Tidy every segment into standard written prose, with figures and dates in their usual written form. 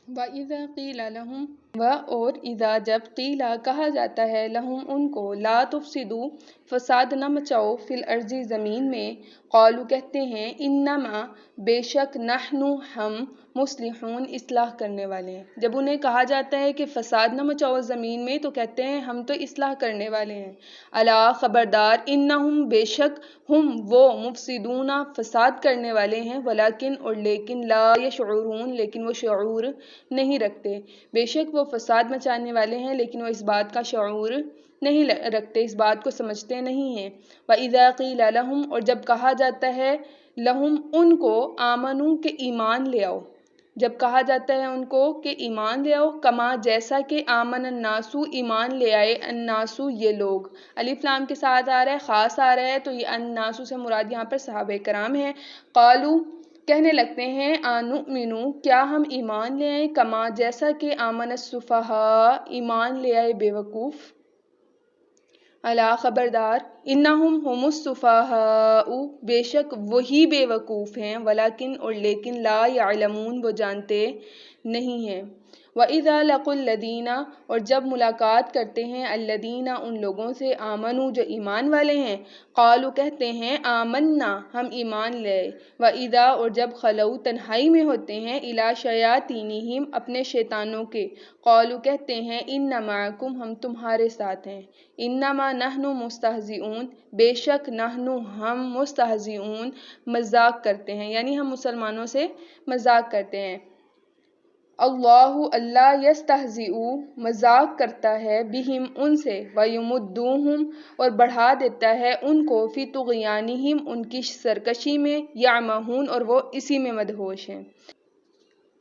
وَإِذَا قِيلَ لَهُمْ اور اذا جب قیلا کہا جاتا ہے لہم ان کو لا تفسدوا فساد نہ مچاؤ فی الارض زمین میں، قالو کہتے ہیں انما بے شک نحن ہم مصلحون اصلاح کرنے والے ہیں۔ جب انہیں کہا جاتا ہے کہ فساد نہ مچاؤ زمین میں تو کہتے ہیں ہم تو اصلاح کرنے والے ہیں۔ الا خبردار انہم بے شک ہم وہ مفسدون فساد کرنے والے ہیں، ولکن اور لیکن لا یشعرون لیکن وہ شعور نہیں رکھتے۔ بے شک وہ فساد مچانے والے ہیں لیکن وہ اس بات کا شعور نہیں رکھتے، اس بات کو سمجھتے نہیں ہیں۔ وَإِذَا قِيلَ لَهُمْ اور جب کہا جاتا ہے لہم ان کو آمنو کہ ایمان لے آؤ، جب کہا جاتا ہے ان کو کہ ایمان لے آؤ، کما جیسا کہ آمن الناسو ایمان لے آئے الناسو یہ لوگ، الف لام کے ساتھ آ رہا ہے، خاص آ رہا ہے تو یہ الناسو سے مراد یہاں پر صحابہ کرام ہیں۔ قالو کہنے لگتے ہیں انؤمنو کیا ہم ایمان لے آئیں، کما جیسا کہ آمن السفہاء ایمان لے آئے بے وقوف۔ الا خبردار انہم ہم السفہاء بے شک وہی بے وقوف ہیں، ولکن اور لیکن لا یعلمون وہ جانتے نہیں ہیں۔ وَإِذَا لَقُوا الَّذِينَ اور جب ملاقات کرتے ہیں الَّذِينَ ان لوگوں سے آمنوا جو ایمان والے ہیں، قالوا کہتے ہیں آمنا ہم ایمان لے۔ وَإِذَا اور جب خلوا تنہائی میں ہوتے ہیں إِلَىٰ شَيَاطِینِہِمْ اپنے شیطانوں کے، قالوا کہتے ہیں اِنَّ مَعَکُمْ ہم تمہارے ساتھ ہیں، انما نحن مستہزئون بے شک نحن ہم مستہزئون مذاق کرتے ہیں، یعنی ہم مسلمانوں سے مذاق کرتے ہیں۔ اللہ یستہزئ مذاق کرتا ہے بہم ان سے، ویمدوہم اور بڑھا دیتا ہے ان کو فی طغیانہم ان کی سرکشی میں، یعمہون اور وہ اسی میں مدہوش ہیں۔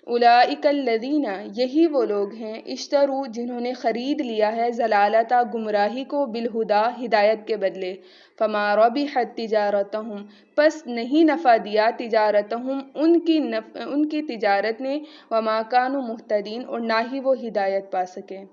اولئک الذین یہی وہ لوگ ہیں اشتروا جنہوں نے خرید لیا ہے ضلالت گمراہی کو بالہدی ہدایت کے بدلے، فما ربحت تجارتہم پس نہیں نفع دیا تجارتہم ان کی تجارت نے، وما کانوا مہتدین اور نہ ہی وہ ہدایت پا سکے۔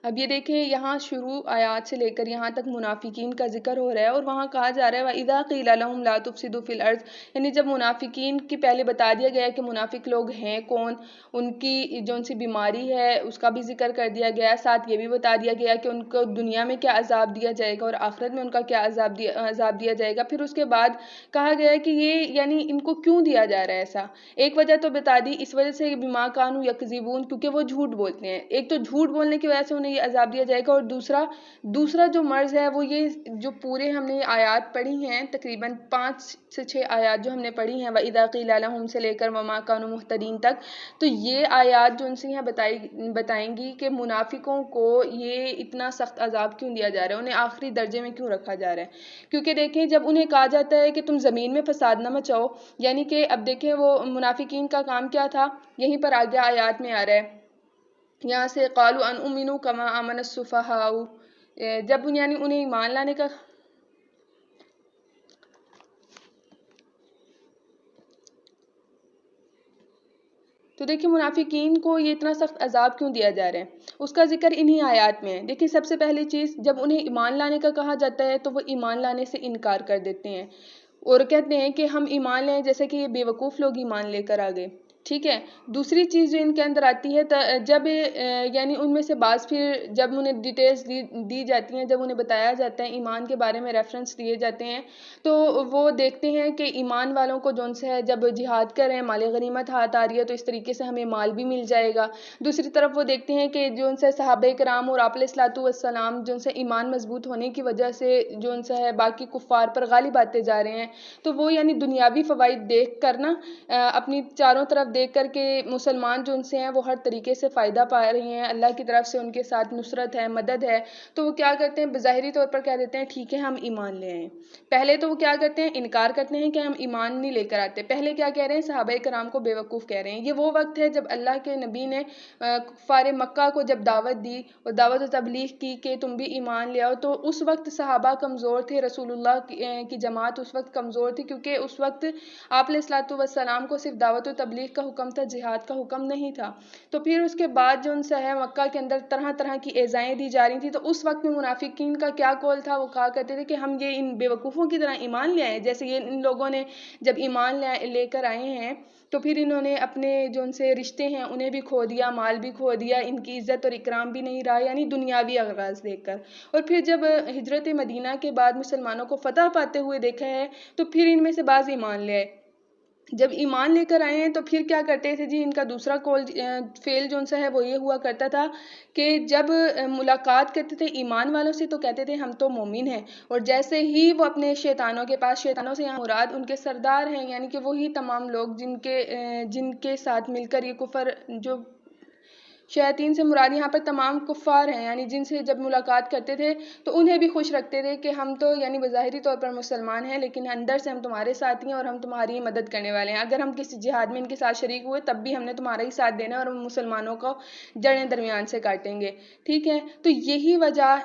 اب یہ دیکھیں یہاں شروع آیات سے لے کر یہاں تک منافقین کا ذکر ہو رہا ہے، اور وہاں کہا جا رہا ہے وَإِذَا قِيلَ لَهُمْ لَا تُفْسِدُوا فِي الْأَرْضِ، یعنی جب منافقین کی پہلے بتا دیا گیا ہے کہ منافق لوگ ہیں کون، ان کی جو ان سی بیماری ہے اس کا بھی ذکر کر دیا گیا ہے، ساتھ یہ بھی بتا دیا گیا کہ ان کو دنیا میں کیا عذاب دیا جائے گا اور آخرت میں ان کا کیا عذاب دیا جائے گا۔ پھر اس کے بعد کہا گیا ہے کہ یہ یعنی ان کو کیوں دیا جا رہا ہے ایسا، ایک وجہ تو بتا دی اس وجہ سے بما کانوا یکذبون کیونکہ وہ جھوٹ بولتے ہیں، ایک تو جھوٹ بولنے کی وجہ سے انہیں یہ عذاب دیا جائے گا، اور دوسرا جو مرض ہے وہ یہ جو پورے ہم نے آیات پڑھی ہیں تقریباً 5 سے 6 آیات جو ہم نے پڑھی ہیں وَإِذَا قِيلَ لَهُمْ سے لے کر وَمَا كَانُوا مُهْتَدِينَ تک، تو یہ آیات جو ان سے یہاں بتائیں گی کہ منافقوں کو یہ اتنا سخت عذاب کیوں دیا جا رہا ہے، انہیں آخری درجے میں کیوں رکھا جا رہا ہے۔ کیونکہ دیکھیں جب انہیں کہا جاتا ہے کہ تم زمین میں فساد نہ مچاؤ، یعنی کہ اب دیکھیں وہ منافقین کا کام کیا تھا، یہیں پر آگے آیات میں آ رہا ہے یہاں سے قالوا انؤمن کما آمن السفہاء، جب یعنی انہیں ایمان لانے کا تو دیکھیں منافقین کو یہ اتنا سخت عذاب کیوں دیا جا رہا ہے، اس کا ذکر انہی آیات میں ہے۔ دیکھیں سب سے پہلی چیز جب انہیں ایمان لانے کا کہا جاتا ہے تو وہ ایمان لانے سے انکار کر دیتے ہیں اور کہتے ہیں کہ ہم ایمان لیں، جیسے کہ یہ بے وقوف لوگ ایمان لے کر آگے، ٹھیک ہے۔ دوسری چیز جو ان کے اندر آتی ہے جب یعنی ان میں سے بعض پھر جب انہیں ڈیٹیلز دی جاتی ہیں، جب انہیں بتایا جاتا ہے ایمان کے بارے میں ریفرنس دیے جاتے ہیں تو وہ دیکھتے ہیں کہ ایمان والوں کو جون سے ہے جب جہاد کریں مال غنیمت ہاتھ آ رہی ہے تو اس طریقے سے ہمیں مال بھی مل جائے گا۔ دوسری طرف وہ دیکھتے ہیں کہ جو ان سے صحابہ کرام اور آپ علیہ الصلوۃ والسلام جو ان سے ایمان مضبوط ہونے کی وجہ سے جو ان سے ہے باقی کفار پر غالب آتے جا رہے ہیں، تو وہ یعنی دنیاوی فوائد دیکھ کر نا اپنی چاروں طرف دیکھ کر کے مسلمان جو ان سے ہیں وہ ہر طریقے سے فائدہ پا رہے ہیں، اللہ کی طرف سے ان کے ساتھ نصرت ہے، مدد ہے، تو وہ کیا کرتے ہیں بظاہری طور پر کہہ دیتے ہیں ٹھیک ہے ہم ایمان لے آئیں۔ پہلے تو وہ کیا کرتے ہیں انکار کرتے ہیں کہ ہم ایمان نہیں لے کر آتے، پہلے کیا کہہ رہے ہیں صحابہ کرام کو بے وقوف کہہ رہے ہیں۔ یہ وہ وقت ہے جب اللہ کے نبی نے کفار مکہ کو جب دعوت دی اور دعوت و تبلیغ کی کہ تم بھی ایمان لے آؤ، تو اس وقت صحابہ کمزور تھے، رسول اللہ کی جماعت اس وقت کمزور تھی، کیونکہ اس وقت آپ علیہ الصلوۃ والسلام کو صرف دعوت و تبلیغ کا کا حکم تھا، جہاد کا حکم نہیں تھا۔ تو پھر اس کے بعد جو ان سے ہے مکہ کے اندر طرح طرح کی ایذائیں دی جا رہی تھیں، تو اس وقت میں منافقین کا کیا قول تھا؟ وہ کہا کرتے تھے کہ ہم یہ ان بیوقوفوں کی طرح ایمان لے آئے، جیسے یہ ان لوگوں نے جب ایمان لے کر آئے ہیں تو پھر انہوں نے اپنے جو ان سے رشتے ہیں انہیں بھی کھو دیا، مال بھی کھو دیا، ان کی عزت اور اکرام بھی نہیں رہا، یعنی دنیاوی اغراض دیکھ کر۔ اور پھر جب ہجرت مدینہ کے بعد مسلمانوں کو فتح پاتے ہوئے دیکھا ہے تو پھر ان میں سے بعض ایمان لے آئے۔ جب ایمان لے کر آئے ہیں تو پھر کیا کرتے تھے جی، ان کا دوسرا فعل جو ان سے ہے وہ یہ ہوا کرتا تھا کہ جب ملاقات کرتے تھے ایمان والوں سے تو کہتے تھے ہم تو مومن ہیں، اور جیسے ہی وہ اپنے شیطانوں کے پاس، شیطانوں سے یہاں مراد ان کے سردار ہیں، یعنی کہ وہی تمام لوگ جن کے ساتھ مل کر یہ کفر، جو شیاطین سے مراد یہاں پر تمام کفار ہیں، یعنی جن سے جب ملاقات کرتے تھے تو انہیں بھی خوش رکھتے تھے کہ ہم تو یعنی بظاہری طور پر مسلمان ہیں لیکن اندر سے ہم تمہارے ساتھ ہیں اور ہم تمہاری مدد کرنے والے ہیں، اگر ہم کسی جہاد میں ان کے ساتھ شریک ہوئے تب بھی ہم نے تمہارا ہی ساتھ دینا اور ہم مسلمانوں کو جڑیں درمیان سے کاٹیں گے، ٹھیک ہے۔ تو یہی وجہ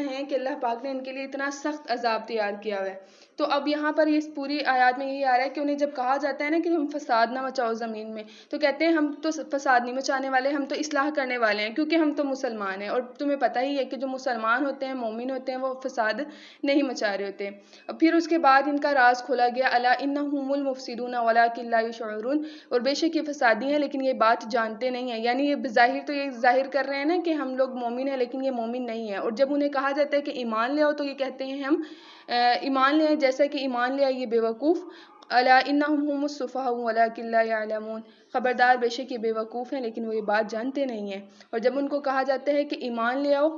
ہے کہ اللہ پاک نے ان کے لیے اتنا سخت عذاب تیار کیا ہوا ہے۔ تو اب یہاں پر اس پوری آیات میں یہی آ رہا ہے کہ انہیں جب کہا جاتا ہے نا کہ ہم فساد نہ مچاؤ زمین میں، تو کہتے ہیں ہم تو فساد نہیں مچانے والے، ہم تو اصلاح کرنے والے ہیں، کیونکہ ہم تو مسلمان ہیں، اور تمہیں پتہ ہی ہے کہ جو مسلمان ہوتے ہیں، مومن ہوتے ہیں، وہ فساد نہیں مچا رہے ہوتے ہیں۔ پھر اس کے بعد ان کا راز کھولا گیا، الا انہم المفسدون ولکن لا یشعرون، اور بے شک یہ فسادی ہیں لیکن یہ بات جانتے نہیں ہیں، یعنی یہ بظاہر تو یہ ظاہر کر رہے ہیں نا کہ ہم لوگ مومن ہیں لیکن یہ مومن نہیں ہے، اور جب انہیں کہا جاتا ہے کہ ایمان لے آؤ تو یہ کہتے ہیں ہم ایمان لے آئے، جیسا کہ ایمان لے آئے یہ بیوقوف، الا انہم هم السفہاء ولکن لا یعلمون، خبردار بے شک یہ بیوقوف ہیں لیکن وہ یہ بات جانتے نہیں ہیں۔ اور جب ان کو کہا جاتا ہے کہ ایمان لے آؤ،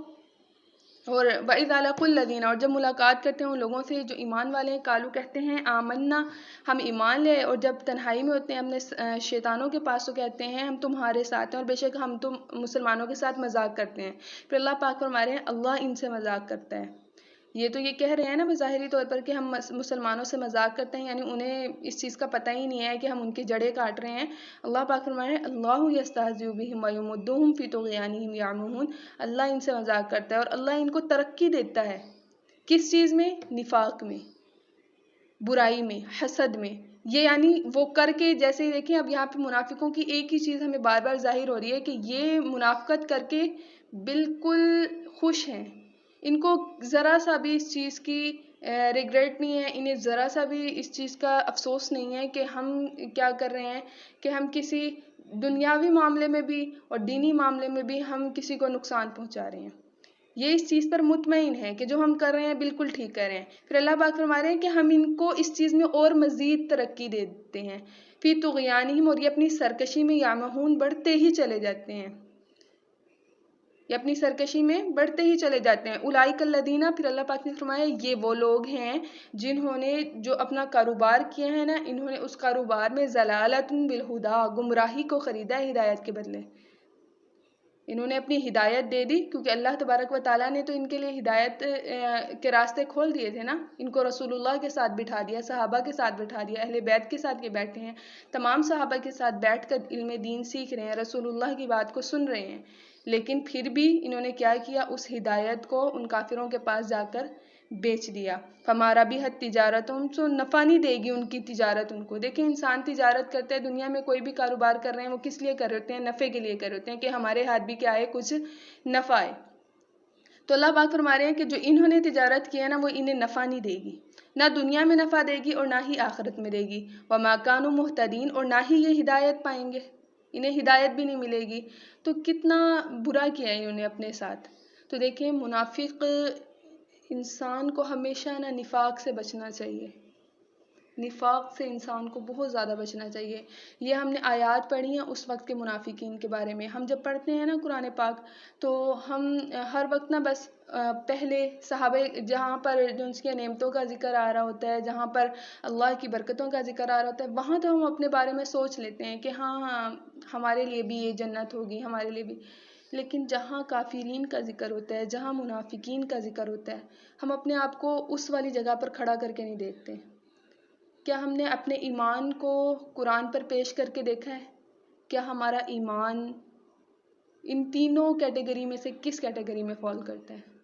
اور وَإِذَا لَقُوا الَّذِينَ، اور جب ملاقات کرتے ہیں ان لوگوں سے جو ایمان والے ہیں، قالوا کہتے ہیں آمنا، ہم ایمان لے، اور جب تنہائی میں ہوتے ہیں اپنے شیطانوں کے پاس تو کہتے ہیں ہم تمہارے ساتھ ہیں، اور بے شک ہم تم مسلمانوں کے ساتھ مذاق کرتے ہیں۔ پھر اللہ پاک فرما رہے ہیں اللہ ان سے مذاق کرتا ہے۔ یہ تو یہ کہہ رہے ہیں نا بظاہری طور پر کہ ہم مسلمانوں سے مذاق کرتے ہیں، یعنی انہیں اس چیز کا پتہ ہی نہیں ہے کہ ہم ان کی جڑیں کاٹ رہے ہیں۔ اللہ پاک فرما رہے ہیں اللہ یستہزئ بہم ویمدہم فی طغیانہم یعمہون، اللہ ان سے مذاق کرتا ہے اور اللہ ان کو ترقی دیتا ہے، کس چیز میں؟ نفاق میں، برائی میں، حسد میں، یہ یعنی وہ کر کے، جیسے ہی دیکھیں اب یہاں پہ منافقوں کی ایک ہی چیز ہمیں بار بار ظاہر ہو رہی ہے کہ یہ منافقت کر کے بالکل خوش ہیں، ان کو ذرا سا بھی اس چیز کی ریگریٹ نہیں ہے، انہیں ذرا سا بھی اس چیز کا افسوس نہیں ہے کہ ہم کیا کر رہے ہیں، کہ ہم کسی دنیاوی معاملے میں بھی اور دینی معاملے میں بھی ہم کسی کو نقصان پہنچا رہے ہیں، یہ اس چیز پر مطمئن ہے کہ جو ہم کر رہے ہیں بالکل ٹھیک کر رہے ہیں۔ پھر اللہ پاک فرما رہے ہیں کہ ہم ان کو اس چیز میں اور مزید ترقی دے دیتے ہیں، فی طغیانہم، اور یہ اپنی سرکشی میں یعمہون، بڑھتے ہی چلے جاتے ہیں، یہ اپنی سرکشی میں بڑھتے ہی چلے جاتے ہیں۔ اولئک الذین، پھر اللہ پاک نے فرمایا یہ وہ لوگ ہیں جنہوں نے جو اپنا کاروبار کیا ہے نا، انہوں نے اس کاروبار میں ضلالۃ بالہدیٰ، گمراہی کو خریدا ہے ہدایت کے بدلے، انہوں نے اپنی ہدایت دے دی، کیونکہ اللہ تبارک و تعالیٰ نے تو ان کے لیے ہدایت کے راستے کھول دیے تھے نا، ان کو رسول اللہ کے ساتھ بٹھا دیا، صحابہ کے ساتھ بٹھا دیا، اہل بیت کے ساتھ یہ بیٹھے ہیں، تمام صحابہ کے ساتھ بیٹھ کر علم دین سیکھ رہے ہیں، رسول اللہ کی بات کو سن رہے ہیں، لیکن پھر بھی انہوں نے کیا کیا، اس ہدایت کو ان کافروں کے پاس جا کر بیچ دیا۔ ہمارا بھی حد تجارت، ان سے نفع نہیں دے گی ان کی تجارت ان کو۔ دیکھیں انسان تجارت کرتے ہیں، دنیا میں کوئی بھی کاروبار کر رہے ہیں، وہ کس لیے کر رہے ہوتے ہیں؟ نفع کے لیے کر رہے ہوتے ہیں کہ ہمارے ہاتھ بھی کیا ہے، کچھ نفع آئے۔ تو اللہ پاک فرما رہے ہیں کہ جو انہوں نے تجارت کی ہے نا، وہ انہیں نفع نہیں دے گی، نہ دنیا میں نفع دے گی اور نہ ہی آخرت میں دے گی، وما کانوا مہتدین، اور نہ ہی یہ ہدایت پائیں گے، انہیں ہدایت بھی نہیں ملے گی۔ تو کتنا برا کیا ہے انہوں نے اپنے ساتھ۔ تو دیکھیں منافق انسان کو ہمیشہ نا نفاق سے بچنا چاہیے، نفاق سے انسان کو بہت زیادہ بچنا چاہیے۔ یہ ہم نے آیات پڑھی ہیں اس وقت کے منافقین کے بارے میں، ہم جب پڑھتے ہیں نا قرآن پاک تو ہم ہر وقت نا بس پہلے صحابہ، جہاں پر جو ان کی نعمتوں کا ذکر آ رہا ہوتا ہے، جہاں پر اللہ کی برکتوں کا ذکر آ رہا ہوتا ہے، وہاں تو ہم اپنے بارے میں سوچ لیتے ہیں کہ ہاں ہاں ہمارے لیے بھی یہ جنت ہوگی، ہمارے لیے بھی، لیکن جہاں کافرین کا ذکر ہوتا ہے، جہاں منافقین کا ذکر ہوتا ہے، ہم اپنے آپ کو اس والی جگہ پر کھڑا کر کے نہیں دیکھتے۔ کیا ہم نے اپنے ایمان کو قرآن پر پیش کر کے دیکھا ہے؟ کیا ہمارا ایمان ان تینوں کیٹیگری میں سے کس کیٹیگری میں فال کرتا ہے؟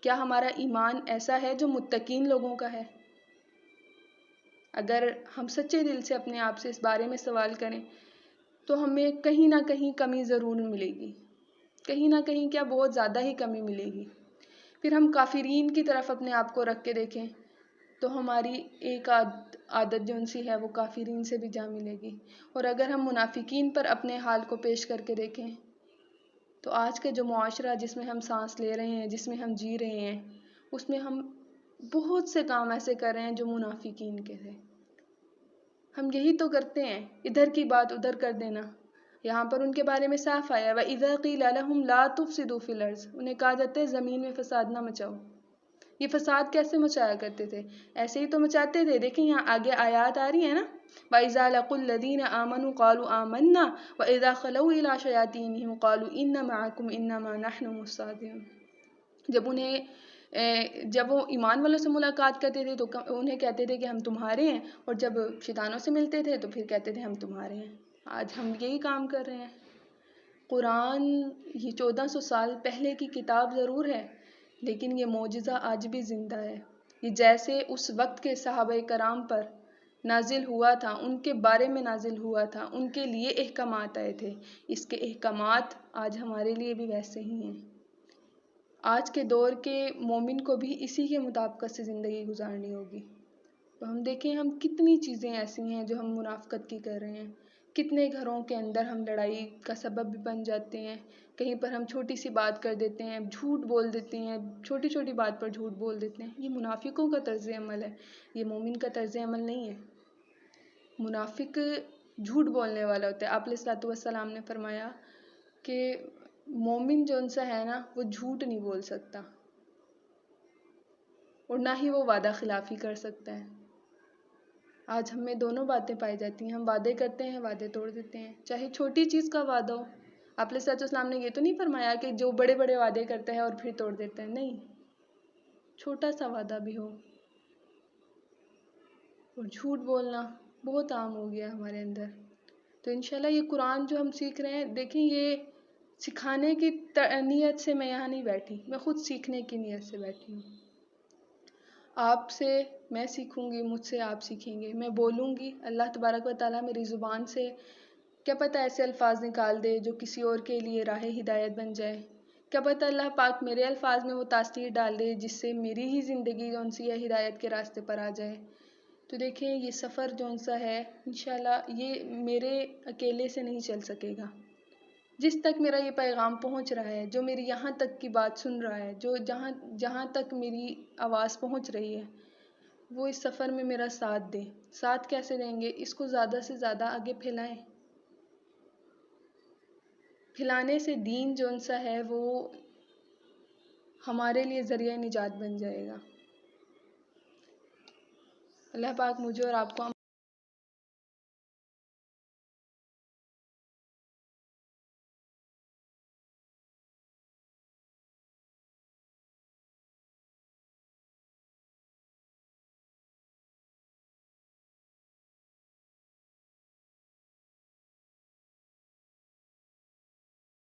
کیا ہمارا ایمان ایسا ہے جو متقین لوگوں کا ہے؟ اگر ہم سچے دل سے اپنے آپ سے اس بارے میں سوال کریں تو ہمیں کہیں نہ کہیں کمی ضرور ملے گی، کہیں نہ کہیں کیا بہت زیادہ ہی کمی ملے گی۔ پھر ہم کافرین کی طرف اپنے آپ کو رکھ کے دیکھیں تو ہماری ایک عادت جو ان سی ہے وہ کافرین سے بھی جا ملے گی۔ اور اگر ہم منافقین پر اپنے حال کو پیش کر کے دیکھیں تو آج کا جو معاشرہ جس میں ہم سانس لے رہے ہیں، جس میں ہم جی رہے ہیں، اس میں ہم بہت سے کام ایسے کر رہے ہیں جو منافقین کے تھے۔ ہم یہی تو کرتے ہیں، ادھر کی بات ادھر کر دینا۔ یہاں پر ان کے بارے میں صاف آیا وَإِذَا قِيلَ لَهُمْ لَا تُفْسِدُوا فِي الْأَرْضِ، انہیں کہا جاتا ہے زمین میں فساد نہ مچاؤ۔ یہ فساد کیسے مچایا کرتے تھے؟ ایسے ہی تو مچاتے تھے۔ دیکھیں یہاں آگے آیات آ رہی ہیں نا، وَإِذَا لَقُوا الَّذِينَ آمَنُوا قَالُوا آمَنَّا وَإِذَا خَلَوْا إِلَىٰ شَيَاطِينِهِمْ قَالُوا إِنَّ مَعَكُمْ إِنَّمَا نَحْنُ مُسْتَهْزِئُونَ۔ جب وہ ایمان والوں سے ملاقات کرتے تھے تو انہیں کہتے تھے کہ ہم تمہارے ہیں، اور جب شیطانوں سے ملتے تھے تو پھر کہتے تھے ہم تمہارے ہیں۔ آج ہم یہی کام کر رہے ہیں۔ قرآن یہ 1400 سال پہلے کی کتاب ضرور ہے، لیکن یہ معجزہ آج بھی زندہ ہے۔ یہ جیسے اس وقت کے صحابہ کرام پر نازل ہوا تھا، ان کے بارے میں نازل ہوا تھا، ان کے لیے احکامات آئے تھے، اس کے احکامات آج ہمارے لیے بھی ویسے ہی ہیں۔ آج کے دور کے مومن کو بھی اسی کے مطابقت سے زندگی گزارنی ہوگی۔ تو ہم دیکھیں ہم کتنی چیزیں ایسی ہیں جو ہم منافقت کی کر رہے ہیں، کتنے گھروں کے اندر ہم لڑائی کا سبب بھی بن جاتے ہیں، کہیں پر ہم چھوٹی سی بات کر دیتے ہیں، جھوٹ بول دیتے ہیں، چھوٹی چھوٹی بات پر جھوٹ بول دیتے ہیں۔ یہ منافقوں کا طرز عمل ہے، یہ مومن کا طرز عمل نہیں ہے۔ منافق جھوٹ بولنے والا ہوتا ہے۔ آپ علیہ الصلوۃ والسلام نے فرمایا کہ مومن جو ان سا ہے نا وہ جھوٹ نہیں بول سکتا، اور نہ ہی وہ وعدہ خلافی کر سکتا ہے۔ آج ہمیں دونوں باتیں پائی جاتی ہیں، ہم وعدے کرتے ہیں، وعدے توڑ دیتے ہیں، چاہے چھوٹی چیز کا وعدہ ہو۔ آپ علیہ الصلوۃ والسلام نے یہ تو نہیں فرمایا کہ جو بڑے بڑے وعدے کرتا ہے اور پھر توڑ دیتا ہے، نہیں، چھوٹا سا وعدہ بھی ہو۔ اور جھوٹ بولنا بہت عام ہو گیا ہمارے اندر۔ تو انشاءاللہ یہ قرآن جو ہم سیکھ رہے ہیں، دیکھیں یہ سکھانے کی نیت سے میں یہاں نہیں بیٹھی، میں خود سیکھنے کی نیت سے بیٹھی ہوں۔ آپ سے میں سیکھوں گی، مجھ سے آپ سیکھیں گے، میں بولوں گی، اللہ تبارک و تعالیٰ میری زبان سے کیا پتہ ایسے الفاظ نکال دے جو کسی اور کے لیے راہ ہدایت بن جائے، کیا پتہ اللہ پاک میرے الفاظ میں وہ تاثیر ڈال دے جس سے میری ہی زندگی جو سی ہے ہدایت کے راستے پر آ جائے۔ تو دیکھیں یہ سفر جو سا ہے انشاءاللہ یہ میرے اکیلے سے نہیں چل سکے گا۔ جس تک میرا یہ پیغام پہنچ رہا ہے، جو میری یہاں تک کی بات سن رہا ہے، جو جہاں تک میری آواز پہنچ رہی ہے، وہ اس سفر میں میرا ساتھ دیں۔ ساتھ کیسے دیں گے؟ اس کو زیادہ سے زیادہ آگے پھیلائیں۔ پھیلانے سے دین جو سا ہے وہ ہمارے لیے ذریعہ نجات بن جائے گا۔ اللہ پاک مجھے اور آپ کو